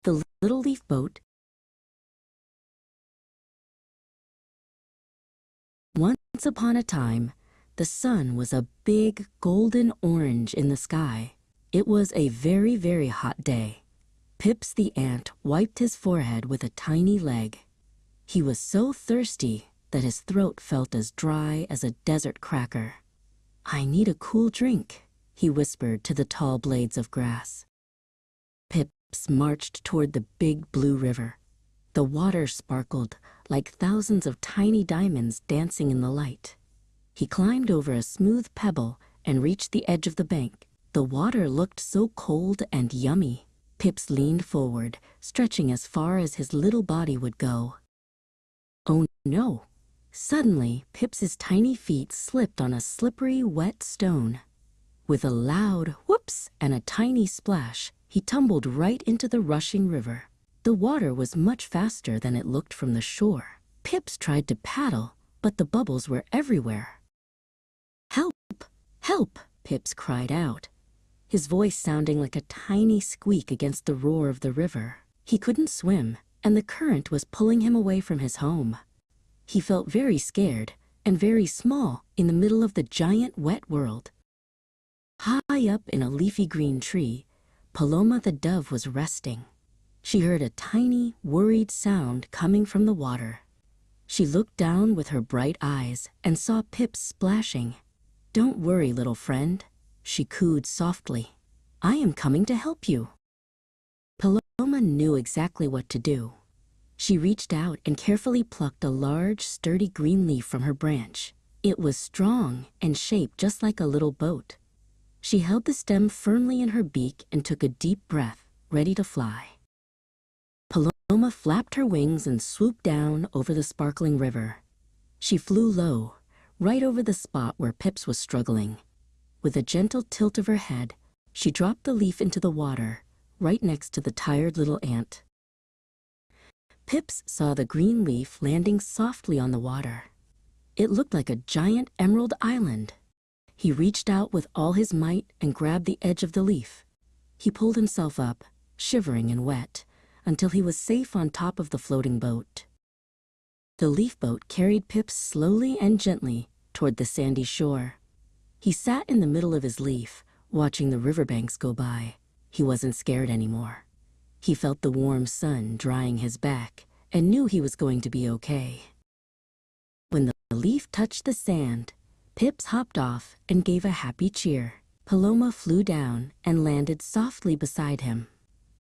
The little leaf boat. Once upon a time, the sun was a big golden orange in the sky. It was a very, very hot day. Pips the ant wiped his forehead with a tiny leg. He was so thirsty that his throat felt as dry as a desert cracker. "I need a cool drink," he whispered to the tall blades of grass. Pips marched toward the big blue river. The water sparkled like thousands of tiny diamonds dancing in the light. He climbed over a smooth pebble and reached the edge of the bank. The water looked so cold and yummy. Pips leaned forward, stretching as far as his little body would go. Oh no! Suddenly, Pips's tiny feet slipped on a slippery, wet stone. With a loud whoops and a tiny splash, he tumbled right into the rushing river. The water was much faster than it looked from the shore. Pips tried to paddle, but the bubbles were everywhere. "Help! Help!" Pips cried out, his voice sounding like a tiny squeak against the roar of the river. He couldn't swim, and the current was pulling him away from his home. He felt very scared and very small in the middle of the giant wet world. High up in a leafy green tree, Paloma the dove was resting. She heard a tiny, worried sound coming from the water. She looked down with her bright eyes and saw Pips splashing. "Don't worry, little friend," she cooed softly. "I am coming to help you." Paloma knew exactly what to do. She reached out and carefully plucked a large, sturdy green leaf from her branch. It was strong and shaped just like a little boat. She held the stem firmly in her beak and took a deep breath, ready to fly. Paloma flapped her wings and swooped down over the sparkling river. She flew low, right over the spot where Pips was struggling. With a gentle tilt of her head, she dropped the leaf into the water, right next to the tired little ant. Pips saw the green leaf landing softly on the water. It looked like a giant emerald island. He reached out with all his might and grabbed the edge of the leaf. He pulled himself up, shivering and wet, until he was safe on top of the floating boat. The leaf boat carried Pips slowly and gently toward the sandy shore. He sat in the middle of his leaf, watching the riverbanks go by. He wasn't scared anymore. He felt the warm sun drying his back and knew he was going to be okay. When the leaf touched the sand, Pips hopped off and gave a happy cheer. Paloma flew down and landed softly beside him.